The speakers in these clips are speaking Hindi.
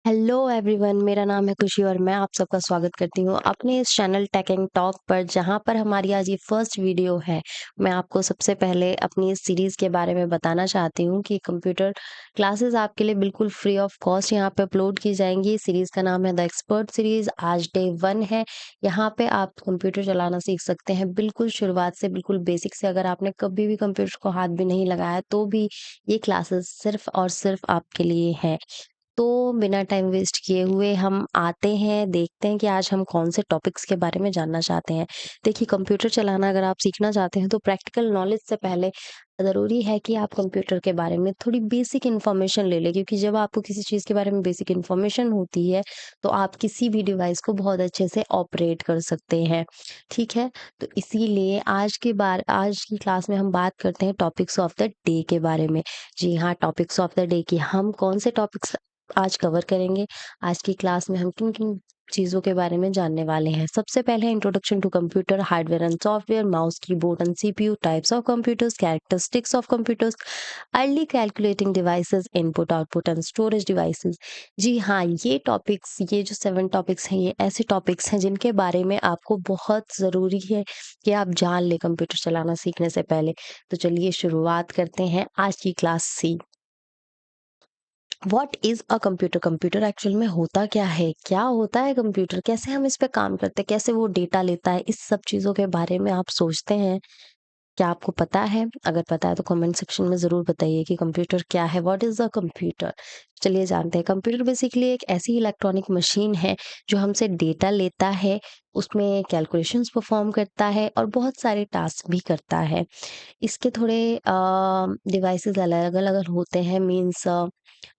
हेलो एवरीवन, मेरा नाम है खुशी और मैं आप सबका स्वागत करती हूँ अपने इस चैनल टेक एंड टॉक पर, जहाँ पर हमारी आज ये फर्स्ट वीडियो है। मैं आपको सबसे पहले अपनी इस सीरीज़ के बारे में बताना चाहती हूँ कि कंप्यूटर क्लासेस आपके लिए बिल्कुल फ्री ऑफ कॉस्ट यहाँ पे अपलोड की जाएंगी। सीरीज़ का नाम है द एक्सपर्ट सीरीज़। आज डे 1 है। यहाँ पे आप कंप्यूटर चलाना सीख सकते हैं बिल्कुल शुरुआत से, बिल्कुल बेसिक से। अगर आपने कभी भी कंप्यूटर को हाथ भी नहीं लगाया तो भी ये क्लासेस सिर्फ और सिर्फ आपके लिए है। तो बिना टाइम वेस्ट किए हुए हम आते हैं, देखते हैं कि आज हम कौन से टॉपिक्स के बारे में जानना चाहते हैं। देखिए, कंप्यूटर चलाना अगर आप सीखना चाहते हैं तो प्रैक्टिकल नॉलेज से पहले ज़रूरी है कि आप कंप्यूटर के बारे में थोड़ी बेसिक इन्फॉर्मेशन ले लें, क्योंकि जब आपको किसी चीज़ के बारे में बेसिक इन्फॉर्मेशन होती है, तो आप किसी भी डिवाइस को बहुत अच्छे से ऑपरेट कर सकते हैं। ठीक है? तो इसीलिए आज की क्लास में हम बात करते हैं टॉपिक्स ऑफ द डे के बारे में। जी हाँ, टॉपिक्स ऑफ द डे की हम कौन से टॉपिक्स आज कवर करेंगे। आज की क्लास में हम किन-किन चीज़ों के बारे में जानने वाले हैं। सबसे पहले है introduction to computer, hardware and software, mouse, keyboard and CPU, types of computers, characteristics of computers, early calculating devices, input, output and storage devices. जी हाँ, ये जो 7 टॉपिक्स हैं, ये ऐसे टॉपिक्स हैं जिनके बारे में आपको बहुत ज़रूरी है कि आप जान लें कंप्यूटर चलाना सीखने से पहले। तो चलिए शुरुआत करते हैं आज की क्लास से। What is a computer? Computer actual में होता क्या है? क्या होता है कंप्यूटर? कैसे हम इस पे काम करते हैं? कैसे वो डेटा लेता है? इस सब चीजों के बारे में आप सोचते हैं? क्या आपको पता है? अगर पता है तो कमेंट सेक्शन में ज़रूर बताइए कि कंप्यूटर क्या है? What is a computer? चलिए जानते हैं। कंप्यूटर बेसिकली एक ऐसी इलेक्ट्रॉनिक मशीन है जो हमसे डेटा लेता है, उसमें कैलकुलेशंस परफॉर्म करता है और बहुत सारे टास्क भी करता है। इसके थोड़े डिवाइसेस अलग-अलग होते हैं। मीन्स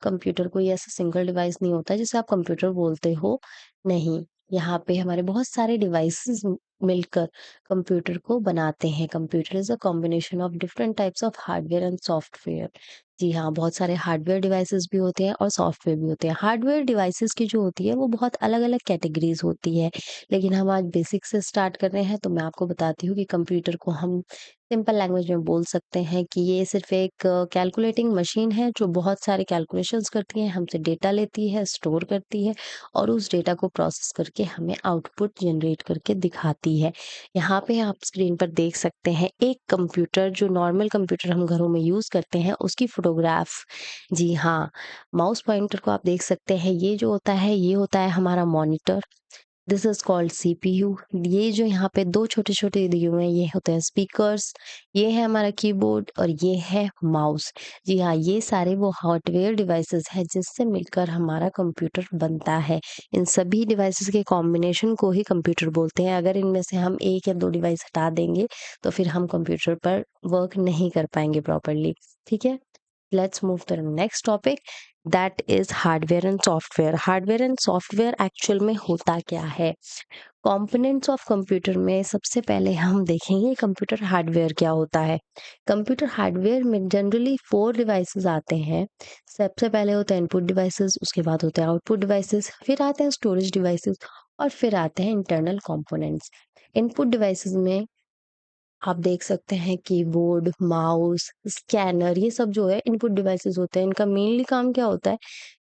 कंप्यूटर कोई ऐसा सिंगल डिवाइस नहीं होता है जिसे आप कंप्यूटर बोलते हो, नहीं। यहाँ पे हमारे बहुत सारे डिवाइसेस मिलकर कंप्यूटर को बनाते हैं। Computer is a combination of different types of hardware and software. जी हाँ, बहुत सारे हार्डवेयर डिवाइसेस भी होते हैं और सॉफ्टवेयर भी होते हैं। हार्डवेयर डिवाइसेस की जो होती है वो बहुत अलग-अलग कैटेगरीज़ होती है। लेकिन हम आज बेसिक से स्टार्ट कर रहे हैं, तो मैं आपको बताती हूँ कि कंप्यूटर को हम सिंपल लैंग्वेज में बोल सकते हैं कि ये सिर्फ़ एक कैलकुलेटिंग मशीन है जो बहुत सारे कैलकुलेशंस करती है, हमसे डेटा लेती है, स्टोर करती है और उस डेटा को प्रोसेस करके हमें आउटपुट जनरेट करके दिखाती है। यहाँ पे आप स्क्रीन पर देख सकते हैं एक कंप्यूटर, जो नॉर्मल कंप्यूटर हम घरों में यूज़ करते हैं, उसकी फ़ोटोग्राफ। जी हाँ, माउस पॉइंटर को आप देख सकते हैं। ये जो होता है, ये होता है हमारा monitor. This is called CPU. ये जो यहाँ पे 2 छोटे-छोटे दिए हुए हैं, ये होते हैं स्पीकर्स। ये है हमारा कीबोर्ड और ये है माउस। जी हाँ, ये सारे वो हार्डवेयर डिवाइसेस हैं जिससे मिलकर हमारा कंप्यूटर बनता है। इन सभी डिवाइसेस के कॉम्बिनेशन को ही कंप्यूटर बोलते हैं। अगर इनमें से हम 1 या 2 डिवाइस हटा देंगे, तो फिर हम कंप्यूटर पर वर्क नहीं कर पाएँगे प्रॉपर्ली। ठीक है? Let's move to the next topic, that is hardware and software. Hardware and software actual में होता क्या है? कंपोनेंट्स ऑफ कंप्यूटर में सबसे पहले हम देखेंगे कंप्यूटर हार्डवेयर क्या होता है। कंप्यूटर हार्डवेयर में जनरली 4 डिवाइसेस आते हैं। सबसे पहले होते हैं इनपुट डिवाइसेस, उसके बाद होते हैं आउटपुट डिवाइसेस, फिर आते हैं स्टोरेज डिवाइसेस और फिर आते हैं इंटरनल कंपोनेंट्स। इनपुट डिवाइसेस में आप देख सकते हैं कीबोर्ड, माउस, स्कैनर, ये सब जो है इनपुट डिवाइसेस होते हैं। इनका मेनली काम क्या होता है?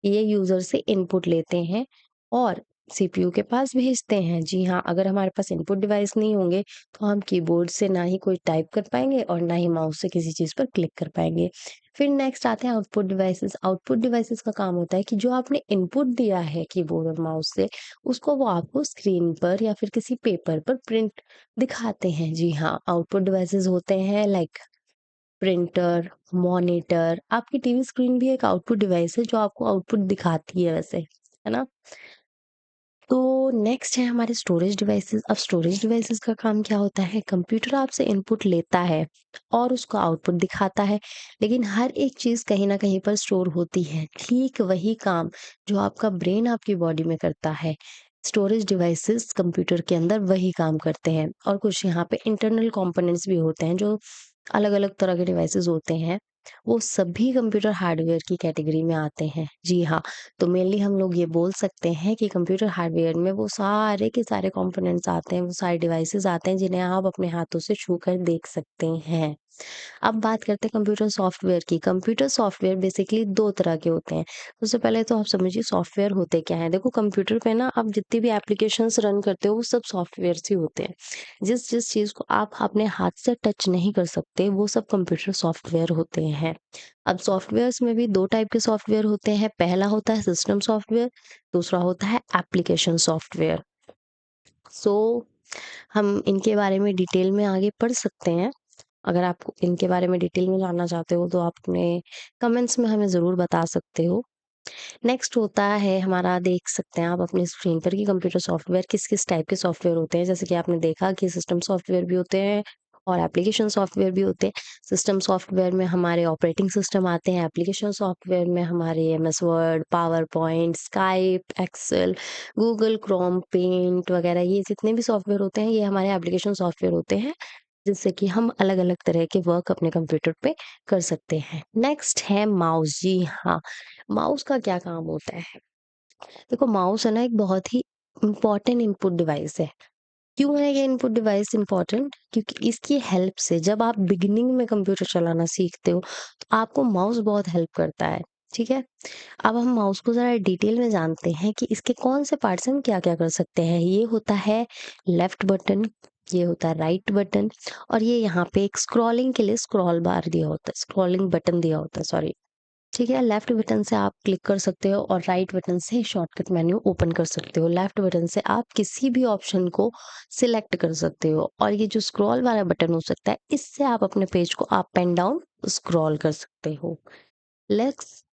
ये यूज़र से इनपुट लेते हैं और सीपीयू के पास भेजते हैं। जी हाँ, अगर हमारे पास इनपुट डिवाइस नहीं होंगे, तो हम कीबोर्ड से ना ही कोई टाइप कर पाएँगे और ना ही माउस से किसी चीज़ पर क्लिक कर पाएँगे। फिर नेक्स्ट आते हैं आउटपुट डिवाइसेस। आउटपुट डिवाइसेस का काम होता है कि जो आपने इनपुट दिया है कीबोर्ड और माउस से, उसको वो आपको स्क्रीन पर या फिर किसी पेपर पर प्रिंट दिखाते हैं। जी हाँ, आउटपुट डिवाइसेस होते हैं लाइक प्रिंटर, मॉनिटर। आपकी टीवी स्क्रीन भी एक आउटपुट डिवाइस है जो आपको आउटपुट दिखाती है वैसे, है ना? तो नेक्स्ट है हमारे स्टोरेज डिवाइसेस। अब स्टोरेज डिवाइसेस का काम क्या होता है? कंप्यूटर आपसे इनपुट लेता है और उसको आउटपुट दिखाता है, लेकिन हर एक चीज़ कहीं न कहीं पर स्टोर होती है। ठीक वही काम जो आपका ब्रेन आपकी बॉडी में करता है, स्टोरेज डिवाइसेस कंप्यूटर के अंदर वही काम करते हैं। और कुछ यहाँ पे इंटरनल कंपोनेंट्स भी होते हैं जो अलग-अलग तरह के डिवाइसेस होते हैं। वो सभी कंप्यूटर हार्डवेयर की कैटेगरी में आते हैं। जी हाँ, तो मेनली हम लोग ये बोल सकते हैं कि कंप्यूटर हार्डवेयर में वो सारे के सारे कंपोनेंट्स आते हैं, वो सारे डिवाइसेस आते हैं जिन्हें आप अपने हाथों से छूकर देख सकते हैं। अब बात करते हैं कंप्यूटर सॉफ्टवेयर की। कंप्यूटर सॉफ्टवेयर बेसिकली 2 तरह के होते हैं। सबसे पहले तो आप समझिए सॉफ्टवेयर होते क्या हैं? देखो कंप्यूटर पे ना आप जितनी भी एप्लीकेशंस रन करते हो वो सब सॉफ्टवेयर्स ही होते हैं। जिस चीज़ को आप अपने हाथ से टच नहीं कर सकते वो सब कंप्यूटर सॉफ्टवेयर होते हैं। अब सॉफ्टवेयर्स में भी 2 टाइप के सॉफ्टवेयर होते हैं। पहला होता है सिस्टम सॉफ्टवेयर, दूसरा होता है एप्लीकेशन सॉफ्टवेयर। सो हम इनके बारे में डिटेल में आगे पढ़ सकते हैं। अगर आप इनके बारे में डिटेल में जानना चाहते हो तो आप अपने कमेंट्स में हमें ज़रूर बता सकते हो। नेक्स्ट होता है हमारा, देख सकते हैं आप अपनी स्क्रीन पर कि कंप्यूटर सॉफ्टवेयर किस-किस टाइप के सॉफ्टवेयर होते हैं। जैसे कि आपने देखा कि सिस्टम सॉफ्टवेयर भी होते हैं और एप्लीकेशन सॉफ्टवेयर भी होते हैं। सिस्टम सॉफ्टवेयर में हमारे ऑपरेटिंग सिस्टम आते हैं, एप्लीकेशन सॉफ्टवेयर में हमारे MS Word, PowerPoint, Skype, Excel, Google Chrome, paint वगैरह ये जितने भी सॉफ्टवेयर होते हैं ये हमारे एप्लीकेशन सॉफ्टवेयर होते हैं। जिससे कि हम अलग-अलग तरह के वर्क अपने कंप्यूटर पे कर सकते हैं। नेक्स्ट है माउस। जी हाँ, माउस का क्या काम होता है? देखो माउस है ना एक बहुत ही इम्पोर्टेंट इनपुट डिवाइस है। क्यों है ये इनपुट डिवाइस इम्पोर्टेंट? क्योंकि इसकी हेल्प से जब आप बिगिनिंग में कंप्यूटर चलाना सीखते हो, तो आपको माउस बहुत हेल्प करता है, ठीक है? अब हम माउस को ज़रा डिटेल में जानते हैं कि इसके कौन से पार्ट्स हम क्या-क्या कर सकते हैं। ये होता है लेफ्ट बटन, ये होता है राइट बटन और ये यहाँ पे एक स्क्रॉलिंग के लिए स्क्रॉल बार दिया होता है, स्क्रॉलिंग बटन दिया होता है, सॉरी। ठीक है, लेफ्ट बटन से आप क्लिक कर सकते हो और राइट बटन से शॉर्टकट मेन्यू ओपन कर सकते हो। लेफ्ट बटन से आप किसी भी ऑप्शन को सिलेक्ट कर सकते हो और ये जो स्क्रॉल वाला बटन हो सकता है, इससे आप अपने पेज को अप एंड डाउन स्क्रॉल कर सकते हो। Let's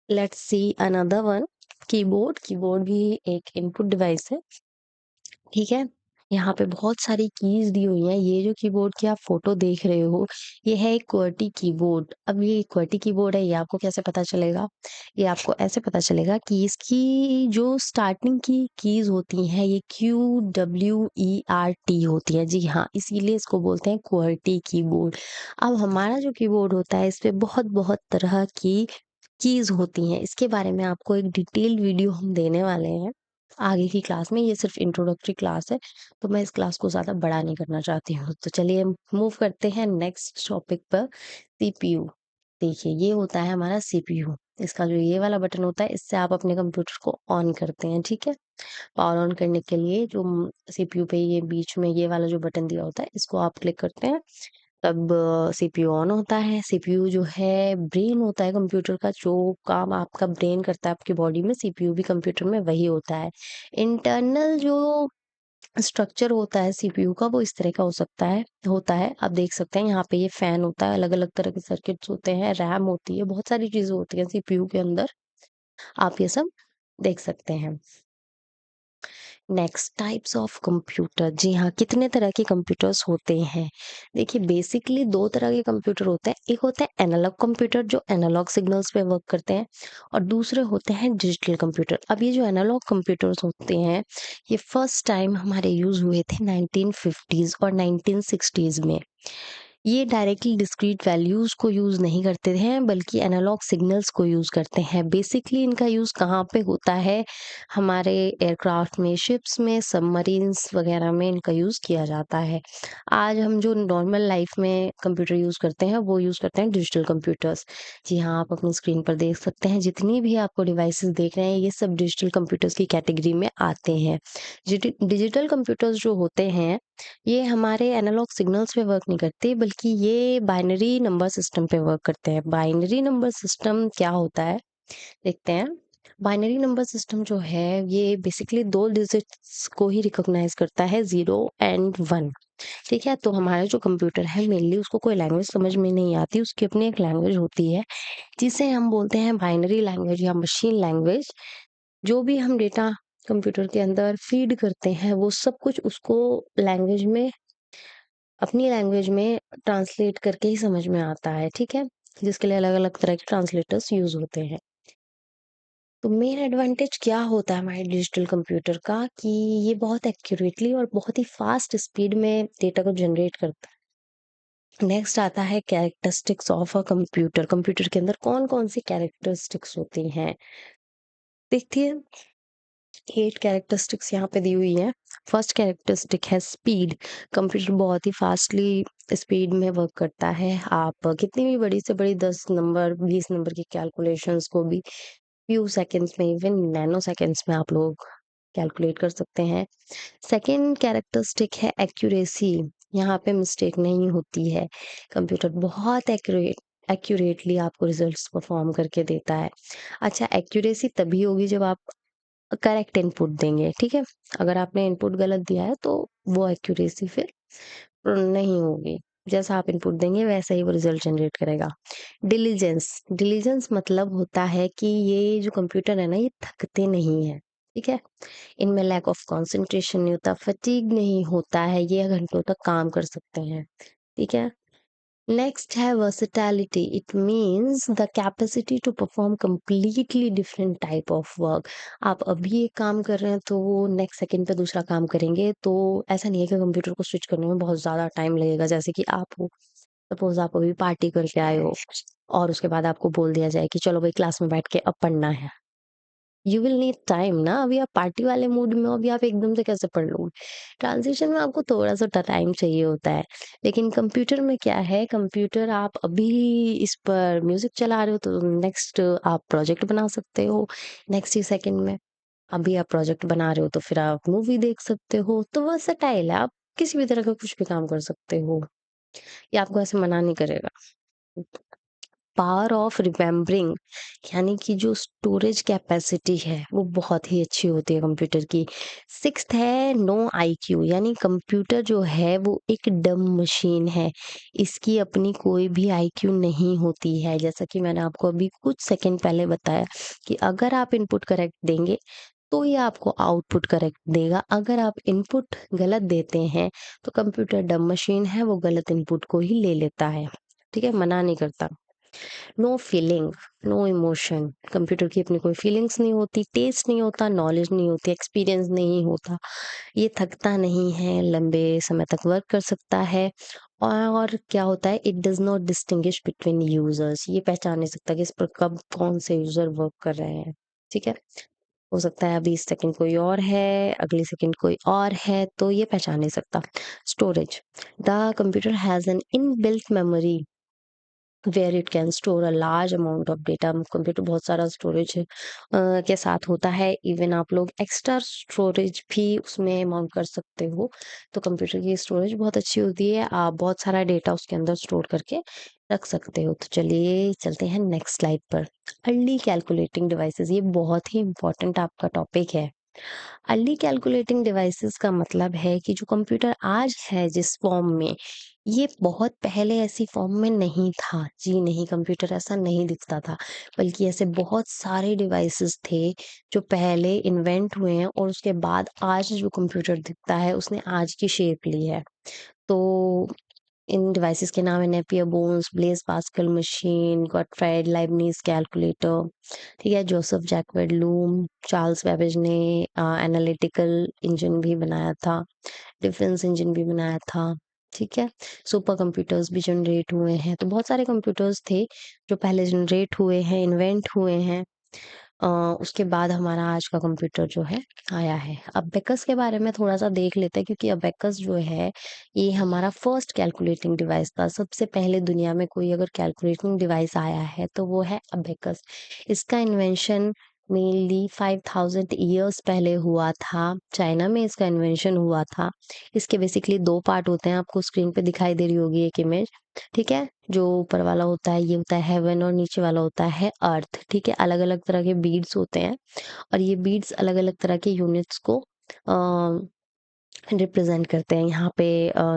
let's see another one, keyboard. Keyboard भी एक इनपुट डिवाइस है, ठीक है? यहाँ पे बहुत सारी कीज़ दी हुई हैं। ये जो कीबोर्ड की आप फ़ोटो देख रहे हो, ये है एक क्वर्टी कीबोर्ड। अब ये क्वर्टी कीबोर्ड है, ये आपको कैसे पता चलेगा? ये आपको ऐसे पता चलेगा कि इसकी जो स्टार्टिंग की कीज़ होती हैं, ये QWERT होती हैं। जी हाँ, इसीलिए इसको बोलते हैं क्वर्टी कीबोर्ड। अब हमारा जो कीबोर्ड होता है, इसपे बहुत-बहुत तरह की कीज़ होती हैं। इसके बारे में आपको एक डिटेल्ड वीडियो हम देने वाले हैं आगे की क्लास में। ये सिर्फ इंट्रोडक्टरी क्लास है, तो मैं इस क्लास को ज़्यादा बड़ा नहीं करना चाहती हूँ। तो चलिए मूव करते हैं नेक्स्ट टॉपिक पर, सीपीयू। देखिए ये होता है हमारा सीपीयू। इसका जो ये वाला बटन होता है, इससे आप अपने कंप्यूटर को ऑन करते हैं, ठीक है? पावर ऑन करने के लिए जो सीपीयू पे ये बीच में ये वाला जो बटन दिया होता है, इसको आप क्लिक करते हैं, तब सीपीयू ऑन होता है। सीपीयू जो है ब्रेन होता है कंप्यूटर का, जो काम आपका ब्रेन करता है आपकी बॉडी में, सीपीयू भी कंप्यूटर में वही होता है। इंटरनल जो स्ट्रक्चर होता है सीपीयू का वो इस तरह का हो सकता है होता है। आप देख सकते हैं यहाँ पे ये फैन होता है, अलग-अलग तरह के सर्किट्स होते हैं, रैम होती है, बहुत सारी चीज़ें होती हैं सीपीयू के अंदर। आप ये सब देख सकते हैं। Next types of computer. जी हाँ, कितने तरह के कंप्यूटर्स होते हैं? देखिए बेसिकली 2 तरह के कंप्यूटर होते हैं। एक होता है एनालॉग कंप्यूटर जो एनालॉग सिग्नल्स पे वर्क करते हैं और दूसरे होते हैं डिजिटल कंप्यूटर। अब ये जो एनालॉग कंप्यूटर्स होते हैं, ये फर्स्ट टाइम हमारे यूज़ हुए थे 1950s और 1960s में। ये डायरेक्टली डिस्क्रीट वैल्यूज़ को यूज़ नहीं करते हैं बल्कि एनालॉग सिग्नल्स को यूज़ करते हैं। बेसिकली इनका यूज़ कहाँ पे होता है? हमारे एयरक्राफ्ट में, शिप्स में, सबमरीन्स वगैरह में इनका यूज़ किया जाता है। आज हम जो नॉर्मल लाइफ में कंप्यूटर यूज़ करते हैं, वो यूज़ करते हैं डिजिटल कंप्यूटर्स। जी हाँ, आप अपनी स्क्रीन पर देख सकते हैं, जितनी भी आपको डिवाइसेज़ देख रहे हैं, ये सब डिजिटल कंप्यूटर्स की कैटेगरी में आते हैं। डिजिटल कंप्यूटर्स जो होते हैं, ये हमारे एनालॉग सिग्नल्स पे वर्क नहीं करते, बल्कि ये बाइनरी नंबर सिस्टम पे वर्क करते हैं। बाइनरी नंबर सिस्टम क्या होता है? देखते हैं। बाइनरी नंबर सिस्टम जो है ये बेसिकली 2 डिजिट्स को ही रिकॉग्नाइज करता है, 0 एंड 1। ठीक है? तो हमारा जो कंप्यूटर है मेनली उसको कोई लैंग्वेज समझ में नहीं आती, उसकी अपनी एक लैंग्वेज होती है, जिसे हम बोलते हैं बाइनरी लैंग्वेज या मशीन लैंग्वेज। जो भी हम डेटा कंप्यूटर के अंदर फीड करते हैं, वो सब कुछ उसको लैंग्वेज में, अपनी लैंग्वेज में ट्रांसलेट करके ही समझ में आता है, ठीक है? जिसके लिए अलग-अलग तरह के ट्रांसलेटर्स यूज़ होते हैं। तो मेन एडवांटेज क्या होता है हमारे डिजिटल कंप्यूटर का कि ये बहुत एक्यूरेटली और बहुत ही फास्ट स्पीड में डेटा को जनरेट करता है। नेक्स्ट आता है characteristics of a computer. Computer के अंदर कौन-कौन सी कैरेक्टरिस्टिक्स होती हैं? देखिए 8 कैरेक्टरिस्टिक्स यहाँ पे दी हुई हैं। फर्स्ट कैरेक्टरिस्टिक है स्पीड। कंप्यूटर बहुत ही फास्टली स्पीड में वर्क करता है। आप कितनी भी बड़ी से बड़ी 10 नंबर 20 नंबर की कैलकुलेशंस को भी फ्यू सेकंड्स में, इवन नैनो सेकंड्स में आप लोग कैलकुलेट कर सकते हैं। सेकंड कैरेक्टरिस्टिक है एक्यूरेसी। यहाँ पे मिस्टेक नहीं होती है। कंप्यूटर बहुत एक्यूरेटली आपको रिजल्ट्स परफॉर्म करके देता है। अच्छा, एक्यूरेसी तभी होगी जब आप करेक्ट इनपुट देंगे, ठीक है? अगर आपने इनपुट गलत दिया है तो वो एक्यूरेसी फिर नहीं होगी। जैसा आप इनपुट देंगे वैसा ही वो रिजल्ट जनरेट करेगा। डिलिजेंस, डिलिजेंस मतलब होता है कि ये जो कंप्यूटर है ना, ये थकते नहीं है, ठीक है? इनमें लैक ऑफ कंसंट्रेशन नहीं होता, फटीग नहीं होता है, ये घंटों तक काम कर सकते हैं, ठीक है? नेक्स्ट है versatility. It means the capacity to perform completely different type of work. आप अभी एक काम कर रहे हैं तो वो नेक्स्ट सेकंड पे दूसरा काम करेंगे, तो ऐसा नहीं है कि कंप्यूटर को स्विच करने में बहुत ज़्यादा टाइम लगेगा। जैसे कि आप हो, सपोज़ आप अभी पार्टी करके आए हो और उसके बाद आपको बोल दिया जाए कि चलो भाई क्लास में बैठ के अब पढ़ना है। यू विल नीड टाइम ना, अभी आप पार्टी वाले मूड में हो, अभी आप एकदम से कैसे पढ़ लोगे? ट्रांजिशन में आपको थोड़ा-सा टाइम चाहिए होता है। लेकिन कंप्यूटर में क्या है, कंप्यूटर आप अभी इस पर म्यूज़िक चला रहे हो तो नेक्स्ट आप प्रोजेक्ट बना सकते हो, नेक्स्ट ही सेकंड में। अभी आप प्रोजेक्ट बना रहे हो तो फिर आप मूवी देख सकते हो, तो वर्सेटाइल है, आप किसी भी तरह का कुछ भी काम कर सकते हो। ये आपको ऐसे मना नहीं करेगा। पावर ऑफ रिमेम्बरिंग, यानी कि जो स्टोरेज कैपेसिटी है वो बहुत ही अच्छी होती है कंप्यूटर की। सिक्स्थ है नो आईक्यू, यानी कंप्यूटर जो है वो एक डम मशीन है। इसकी अपनी कोई भी आईक्यू नहीं होती है। जैसा कि मैंने आपको अभी कुछ सेकंड पहले बताया कि अगर आप इनपुट करेक्ट देंगे तो ये आपको आउटपुट करेक्ट देगा। अगर आप इनपुट गलत देते हैं तो कंप्यूटर डम मशीन है, वो गलत इनपुट को ही ले लेता है, ठीक है? मना नहीं करता। No feeling, no emotion, computer की अपनी कोई फीलिंग्स नहीं होती, टेस्ट नहीं होता, नॉलेज नहीं होती, एक्सपीरियंस नहीं होता, ये थकता नहीं है, लंबे समय तक वर्क कर सकता है। और क्या होता है, it does not distinguish between users, ये पहचान नहीं सकता कि इस पर कब कौन से यूजर वर्क कर रहे हैं, ठीक है? हो सकता है अभी इस सेकंड कोई और है, अगली सेकंड कोई और है, तो ये पहचान नहीं सकता। Storage, the computer has an inbuilt memory where it can store a large amount of data. Computer बहुत सारा स्टोरेज के साथ होता है। इवन आप लोग एक्स्ट्रा स्टोरेज भी उसमें माउंट कर सकते हो। तो कंप्यूटर की स्टोरेज बहुत अच्छी होती है, आप बहुत सारा डेटा उसके अंदर स्टोर करके रख सकते हो। तो चलिए चलते हैं नेक्स्ट स्लाइड पर। अर्ली कैलकुलेटिंग डिवाइसेस, ये बहुत ही इंपॉर्टेंट आपका टॉपिक है। अर्ली कैलकुलेटिंग डिवाइसेस का मतलब है कि जो कंप्यूटर आज है जिस फॉर्म में, ये बहुत पहले ऐसी फॉर्म में नहीं था। जी नहीं, कंप्यूटर ऐसा नहीं दिखता था, बल्कि ऐसे बहुत सारे डिवाइसेस थे जो पहले इन्वेंट हुए हैं और उसके बाद आज जो कंप्यूटर दिखता है उसने आज की शेप ली है। तो इन डिवाइसेस के नाम है Napier bones, Blaise Pascal machine, Gottfried Leibniz calculator, ठीक है? Joseph Jacquard loom, Charles Babbage ने एनालिटिकल इंजन भी बनाया था, डिफरेंस इंजन भी बनाया था, ठीक है? सुपर कंप्यूटर्स भी जनरेट हुए हैं। तो बहुत सारे कंप्यूटर्स थे जो पहले जनरेट हुए हैं, इन्वेंट हुए हैं। अ, उसके बाद हमारा आज का कंप्यूटर जो है आया है। अबेकस के बारे में थोड़ा-सा देख लेते हैं, क्योंकि अबेकस जो है ये हमारा फर्स्ट कैलकुलेटिंग डिवाइस था। सबसे पहले दुनिया में कोई अगर कैलकुलेटिंग डिवाइस आया है तो वो है अबेकस। इसका इन्वेंशन मेनली 5000 ईयर्स पहले हुआ था। चाइना में इसका इन्वेंशन हुआ था। इसके बेसिकली 2 पार्ट होते हैं, आपको स्क्रीन पे दिखाई दे रही होगी एक इमेज, ठीक है? जो ऊपर वाला होता है ये होता है हेवन और नीचे वाला होता है अर्थ, ठीक है? अलग-अलग तरह के बीड्स होते हैं और ये बीड्स अलग-अलग तरह के यूनिट्स को अ, रिप्रेजेंट करते हैं। यहाँ पे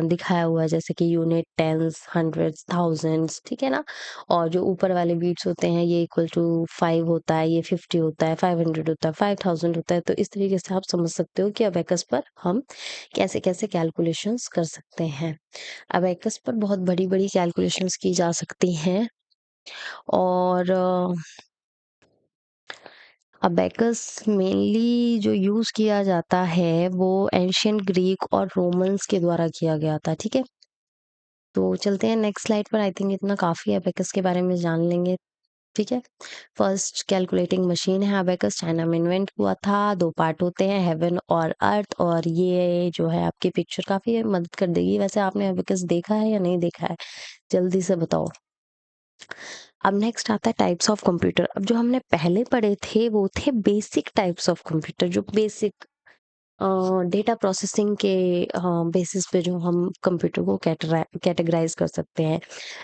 दिखाया हुआ है जैसे कि यूनिट, टेंस, हंड्रेड्स, थाउजेंड्स, ठीक है ना? और जो ऊपर वाले बीट्स होते हैं ये इक्वल टू 5 होता है, ये 50 होता है, 500 होता है, 5000 होता है। तो इस तरीके से आप समझ सकते हो कि अबेकस पर हम कैसे-कैसे कैलकुलेशंस कर सकते हैं। अबेकस पर बहुत बड़ी-बड़ी कैलकुलेशंस की जा सकती हैं और अबेकस मेनली जो यूज़ किया जाता है वो एंशिएंट ग्रीक और रोमन्स के द्वारा किया गया था, ठीक है? तो चलते हैं नेक्स्ट स्लाइड पर। आई थिंक इतना काफ़ी है, अबेकस के बारे में जान लेंगे ठीक है? फर्स्ट कैलकुलेटिंग मशीन है अबेकस, चाइना में इन्वेंट हुआ था। 2 पार्ट होते हैं, हेवन और अर्थ, और ये जो है आपकी पिक्चर काफ़ी मदद कर देगी। वैसे आपने अबेकस देखा है या नहीं देखा है? जल्दी से बताओ। अब नेक्स्ट आता है टाइप्स ऑफ कंप्यूटर। अब जो हमने पहले पढ़े थे वो थे बेसिक टाइप्स ऑफ कंप्यूटर, जो बेसिक डेटा प्रोसेसिंग के बेसिस पे जो हम कंप्यूटर को कैटेगराइज कर सकते हैं।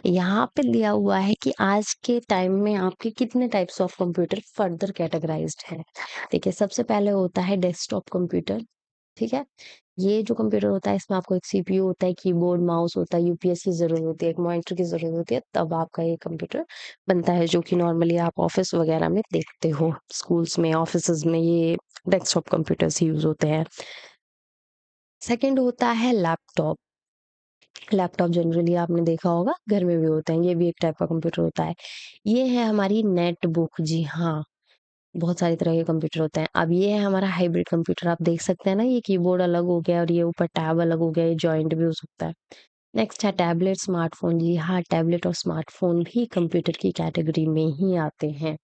यहाँ पे लिया हुआ है कि आज के टाइम में आपके कितने types of computer further categorised हैं। देखिए, सबसे पहले होता है डेस्कटॉप कंप्यूटर, ठीक है? ये जो कंप्यूटर होता है इसमें आपको एक सीपीयू होता है, कीबोर्ड, माउस होता है, यूपीएस की ज़रूरत होती है, एक मॉनिटर की ज़रूरत होती है, तब आपका ये कंप्यूटर बनता है, जो कि नॉर्मली आप ऑफ़िस वगैरह में देखते हो। स्कूल्स में, ऑफ़िसेज़ में ये डेस्कटॉप कंप्यूटर्स यूज़ होते हैं। सेकंड होता है लैपटॉप। लैपटॉप जनरली आपने देखा होगा, घर में भी होते हैं, ये भी एक टाइप का कंप्यूटर होता है। ये है हमारी नेटबुक, जी हाँ। बहुत सारी तरह के कंप्यूटर होते हैं। अब ये है हमारा हाइब्रिड कंप्यूटर, आप देख सकते हैं ना, ये कीबोर्ड अलग हो गया और ये ऊपर टैब अलग हो गया, ये जॉइंट भी हो सकता है। नेक्स्ट है टैबलेट, स्मार्टफ़ोन, जी हाँ, टैबलेट और स्मार्टफ़ोन भी कंप्यूटर की कैटेगरी में ही आते हैं।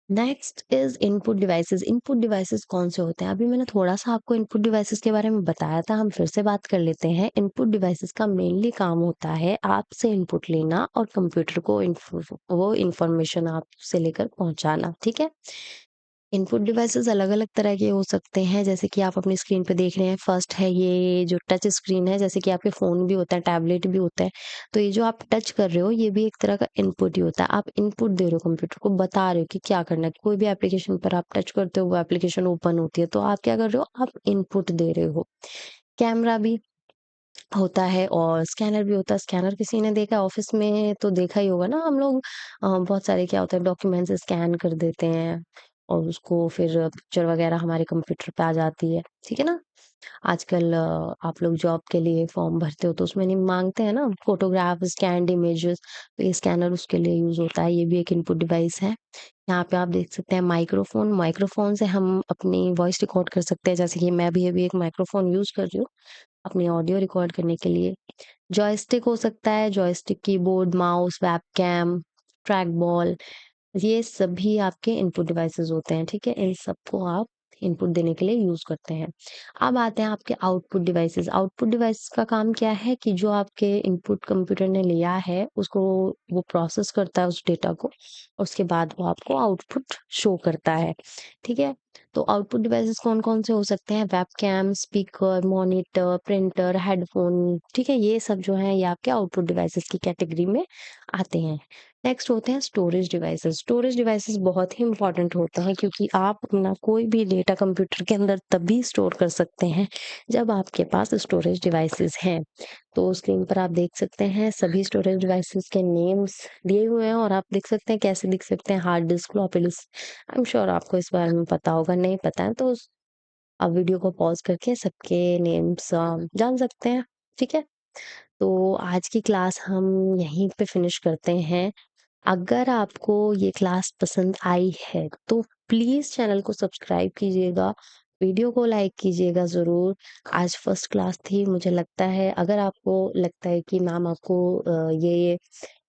Next is input devices. Input devices कौन से होते हैं? अभी मैंने थोड़ा-सा आपको इनपुट डिवाइसेज़ के बारे में बताया था, हम फिर से बात कर लेते हैं। इनपुट डिवाइसेज़ का मेनली काम होता है आपसे इनपुट लेना और कंप्यूटर को वो इन्फॉर्मेशन आपसे लेकर पहुँचाना, ठीक है? इनपुट डिवाइसेस अलग-अलग तरह के हो सकते हैं, जैसे कि आप अपनी स्क्रीन पे देख रहे हैं। फर्स्ट है ये जो टच स्क्रीन है, जैसे कि आपके फ़ोन भी होता है, टैबलेट भी होता है। तो ये जो आप टच कर रहे हो, ये भी एक तरह का इनपुट ही होता है। आप इनपुट दे रहे हो कंप्यूटर को, बता रहे हो कि क्या करना है। कोई भी एप्लीकेशन पर आप टच करते हो, वो एप्लीकेशन ओपन होती है, तो आप क्या कर रहे हो? आप इनपुट दे रहे हो। कैमरा भी होता है और स्कैनर भी होता है। स्कैनर किसी ने देखा है ऑफ़िस में, तो देखा ही होगा ना, हम लोग बहुत सारे क्या होता है डॉक्यूमेंट्स स्कैन कर देते हैं और उसको फिर पिक्चर वग़ैरह हमारे कंप्यूटर पे आ जाती है, ठीक है ना? आजकल आप लोग जॉब के लिए फॉर्म भरते हो तो उसमें नहीं माँगते हैं ना फ़ोटोग्राफ, स्कैन्ड इमेजेस, तो ये स्कैनर उसके लिए यूज़ होता है, ये भी एक इनपुट डिवाइस है। यहाँ पे आप देख सकते हैं माइक्रोफ़ोन, माइक्रोफ़ोन से हम अपनी वॉइस रिकॉर्ड कर सकते हैं, जैसे कि मैं भी अभी एक माइक्रोफ़ोन यूज़ कर रही हूँ, अपनी ऑडियो रिकॉर्ड करने के लिए। जॉयस्टिक हो सकता है, joystick, keyboard, mouse, webcam, track ball, ये सभी आपके इनपुट डिवाइसेज़ होते हैं, ठीक है? इन सबको आप इनपुट देने के लिए यूज़ करते हैं। अब आते हैं आपके आउटपुट डिवाइसेज़। आउटपुट डिवाइस का काम क्या है कि जो आपके इनपुट कंप्यूटर ने लिया है, उसको वो प्रोसेस करता है उस डेटा को, उसके बाद वो आपको आउटपुट शो करता है, ठीक है? तो आउटपुट डिवाइसेज़ कौन-कौन से हो सकते हैं? Webcam, speaker, monitor, printer, headphone, ठीक है? ये सब जो हैं, ये आपके आउटपुट डिवाइसेज़ की कैटेगरी में आते हैं। नेक्स्ट होते हैं स्टोरेज डिवाइसेस। स्टोरेज डिवाइसेस बहुत ही इंपॉर्टेंट होते हैं, क्योंकि आप अपना कोई भी डेटा कंप्यूटर के अंदर तभी स्टोर कर सकते हैं जब आपके पास स्टोरेज डिवाइसेस हैं। तो स्क्रीन पर आप देख सकते हैं सभी स्टोरेज डिवाइसेस के नेम्स दिए हुए हैं, और आप देख सकते हैं कैसे दिख सकते हैं, hard disk, floppy disk. I am sure आपको इस बारे में पता होगा, नहीं पता है तो आप वीडियो को पॉज करके सबके नेम्स जान सकते हैं, ठीक है? तो आज की क्लास हम यहीं पे फिनिश करते हैं। अगर आपको ये क्लास पसंद आई है तो प्लीज़ चैनल को सब्सक्राइब कीजिएगा, वीडियो को लाइक कीजिएगा ज़रूर। आज फर्स्ट क्लास थी, मुझे लगता है अगर आपको लगता है कि मैम आपको ये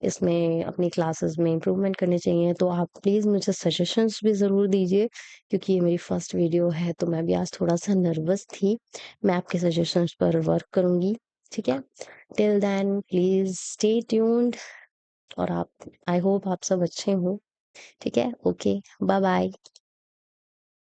इसमें अपनी क्लासेस में इम्प्रूवमेंट करने चाहिए, तो आप प्लीज़ मुझे सजेशंस भी ज़रूर दीजिए, क्योंकि ये मेरी फर्स्ट वीडियो है तो मैं भी आज थोड़ा-सा नर्वस थी। मैं आपके सजेशंस पर वर्क करूँगी, ठीक है? Till then please stay tuned, और आप, आई होप आप सब अच्छे हों, ठीक है? Okay, bye-bye.